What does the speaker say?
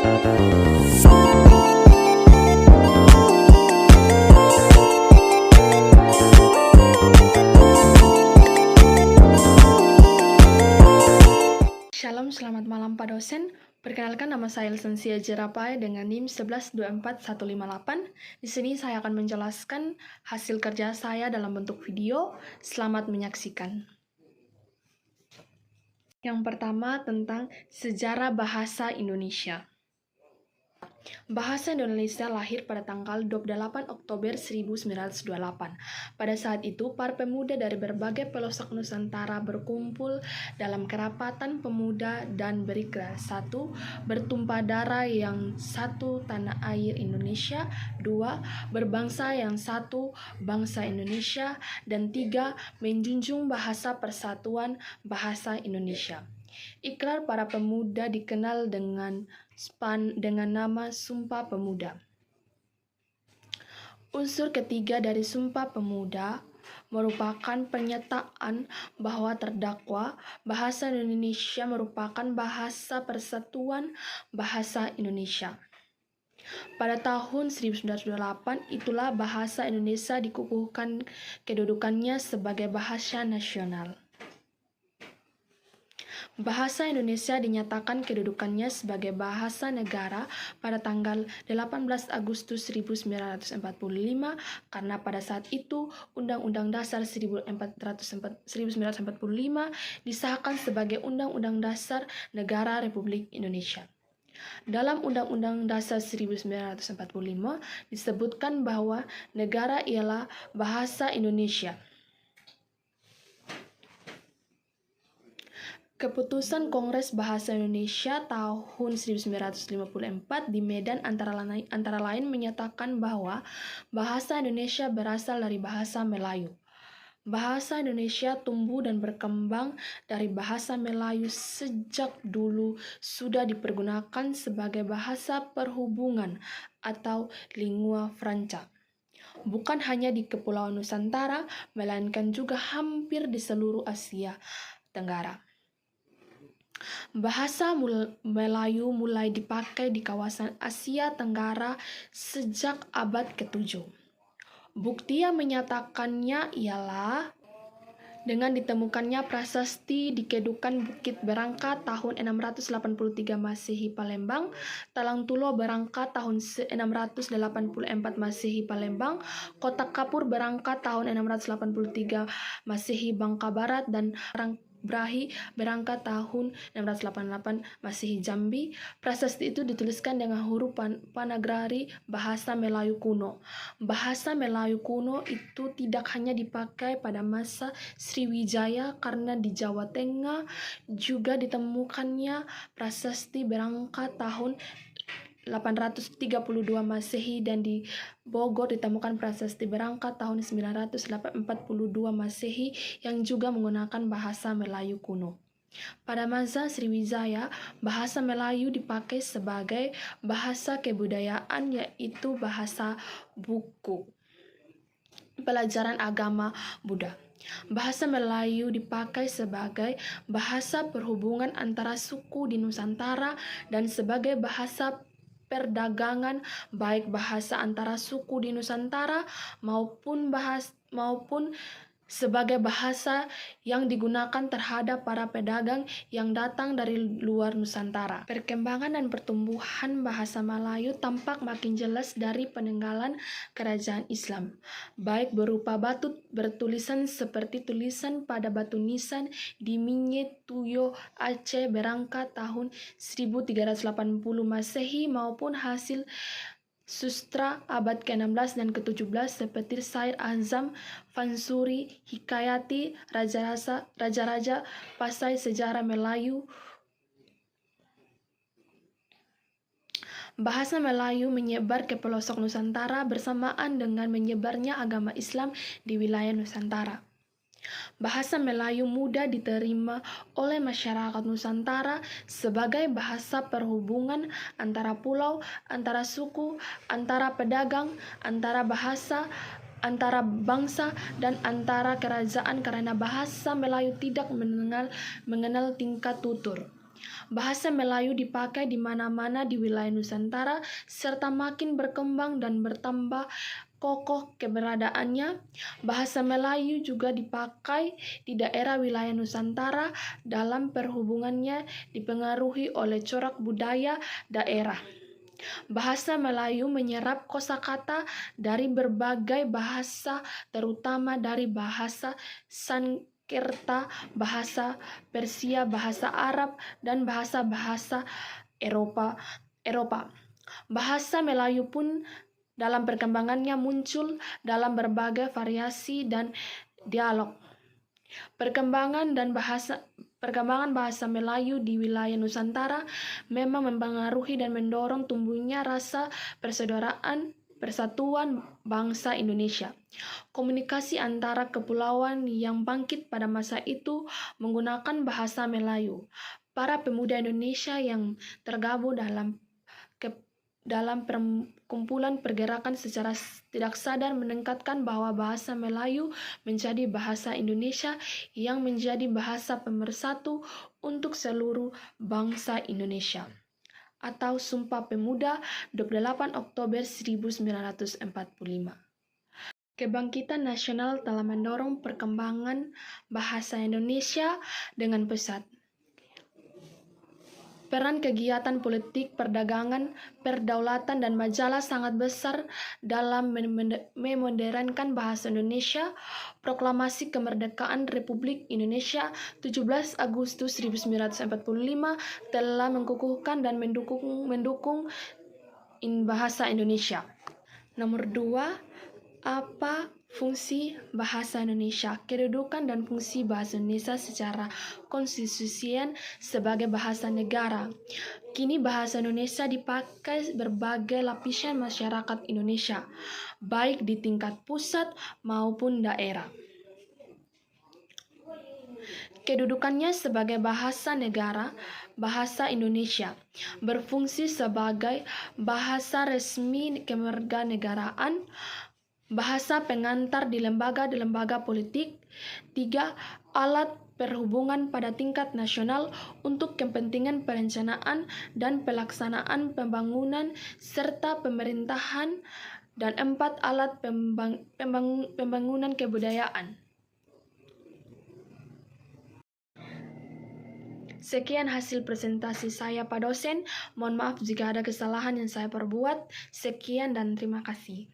Shalom, selamat malam Pak Dosen. Perkenalkan, nama saya Lisensia Jerapai dengan NIM 1124158. Di sini saya akan menjelaskan hasil kerja saya dalam bentuk video. Selamat menyaksikan. Yang pertama tentang sejarah bahasa Indonesia. Bahasa Indonesia lahir pada tanggal 28 Oktober 1928. Pada saat itu, para pemuda dari berbagai pelosok Nusantara berkumpul dalam kerapatan pemuda dan berikrar. 1. Bertumpah darah yang satu, tanah air Indonesia. 2. Berbangsa yang satu, bangsa Indonesia. Dan 3. Menjunjung bahasa persatuan bahasa Indonesia. Ikrar para pemuda dikenal dengan nama Sumpah Pemuda. Unsur ketiga dari Sumpah Pemuda merupakan pernyataan bahwa terdakwa bahasa Indonesia merupakan bahasa persatuan bahasa Indonesia. Pada tahun 1928, itulah bahasa Indonesia dikukuhkan kedudukannya sebagai bahasa nasional. Bahasa Indonesia dinyatakan kedudukannya sebagai bahasa negara pada tanggal 18 Agustus 1945 karena pada saat itu Undang-Undang Dasar 1945 disahkan sebagai Undang-Undang Dasar Negara Republik Indonesia. Dalam Undang-Undang Dasar 1945 disebutkan bahwa negara ialah bahasa Indonesia. Keputusan Kongres Bahasa Indonesia tahun 1954 di Medan antara lain menyatakan bahwa bahasa Indonesia berasal dari bahasa Melayu. Bahasa Indonesia tumbuh dan berkembang dari bahasa Melayu sejak dulu sudah dipergunakan sebagai bahasa perhubungan atau lingua franca. Bukan hanya di Kepulauan Nusantara, melainkan juga hampir di seluruh Asia Tenggara. Bahasa Melayu mulai dipakai di kawasan Asia Tenggara sejak abad ke-7. Bukti yang menyatakannya ialah dengan ditemukannya prasasti di Kedukan Bukit Berangka tahun 683 Masehi Palembang, Talang Tulo Berangka tahun 684 Masehi Palembang, Kota Kapur Berangka tahun 683 Masehi Bangka Barat, dan Brahi Berangka tahun 688 Masehi Jambi. Prasasti itu dituliskan dengan huruf panagrari bahasa Melayu kuno. Bahasa Melayu kuno itu tidak hanya dipakai pada masa Sriwijaya karena di Jawa Tengah juga ditemukannya prasasti Berangka tahun 832 Masehi dan di Bogor ditemukan prasasti Berangka tahun 942 Masehi yang juga menggunakan bahasa Melayu kuno. Pada masa Sriwijaya, bahasa Melayu dipakai sebagai bahasa kebudayaan, yaitu bahasa buku pelajaran agama Buddha. Bahasa Melayu dipakai sebagai bahasa perhubungan antara suku di Nusantara dan sebagai bahasa perdagangan, baik bahasa antara suku di Nusantara maupun sebagai bahasa yang digunakan terhadap para pedagang yang datang dari luar Nusantara. Perkembangan dan pertumbuhan bahasa Melayu tampak makin jelas dari peninggalan kerajaan Islam, baik berupa batu bertulisan seperti tulisan pada batu nisan di Minye Tuyo, Aceh Berangka tahun 1380 Masehi maupun hasil sustra abad ke-16 dan ke-17 seperti Syair Azam, Fansuri, Hikayati, Raja-Raja, Pasai Sejarah Melayu. Bahasa Melayu menyebar ke pelosok Nusantara bersamaan dengan menyebarnya agama Islam di wilayah Nusantara. Bahasa Melayu mudah diterima oleh masyarakat Nusantara sebagai bahasa perhubungan antara pulau, antara suku, antara pedagang, antara bahasa, antara bangsa, dan antara kerajaan karena bahasa Melayu tidak mengenal tingkat tutur. Bahasa Melayu dipakai di mana-mana di wilayah Nusantara serta makin berkembang dan bertambah kokoh keberadaannya. Bahasa Melayu juga dipakai di daerah wilayah Nusantara dalam perhubungannya dipengaruhi oleh corak budaya daerah. Bahasa Melayu menyerap kosakata dari berbagai bahasa, terutama dari bahasa Sanskerta, bahasa Persia, bahasa Arab, dan bahasa-bahasa Eropa. Bahasa Melayu pun dalam perkembangannya muncul dalam berbagai variasi dan dialog. Perkembangan bahasa Melayu di wilayah Nusantara memang mempengaruhi dan mendorong tumbuhnya rasa persaudaraan persatuan bangsa Indonesia. Komunikasi antara kepulauan yang bangkit pada masa itu menggunakan bahasa Melayu. Para pemuda Indonesia yang tergabung dalam perkumpulan pergerakan secara tidak sadar meningkatkan bahwa bahasa Melayu menjadi bahasa Indonesia yang menjadi bahasa pemersatu untuk seluruh bangsa Indonesia. Atau Sumpah Pemuda 28 Oktober 1945. Kebangkitan nasional telah mendorong perkembangan bahasa Indonesia dengan pesat. Peran kegiatan politik, perdagangan, perdaulatan, dan majalah sangat besar dalam memodernkan bahasa Indonesia. Proklamasi Kemerdekaan Republik Indonesia 17 Agustus 1945 telah mengukuhkan dan mendukung bahasa Indonesia. Nomor 2, apa fungsi bahasa Indonesia? Kedudukan dan fungsi bahasa Indonesia secara konstitusian sebagai bahasa negara. Kini bahasa Indonesia dipakai berbagai lapisan masyarakat Indonesia, baik di tingkat pusat maupun daerah. Kedudukannya sebagai bahasa negara, bahasa Indonesia berfungsi sebagai bahasa resmi kewarganegaraan, bahasa pengantar di lembaga politik. 3. Alat perhubungan pada tingkat nasional untuk kepentingan perencanaan dan pelaksanaan pembangunan serta pemerintahan. Dan 4. Alat pembangunan kebudayaan. Sekian hasil presentasi saya Pak dosen. Mohon maaf jika ada kesalahan yang saya perbuat. Sekian dan terima kasih.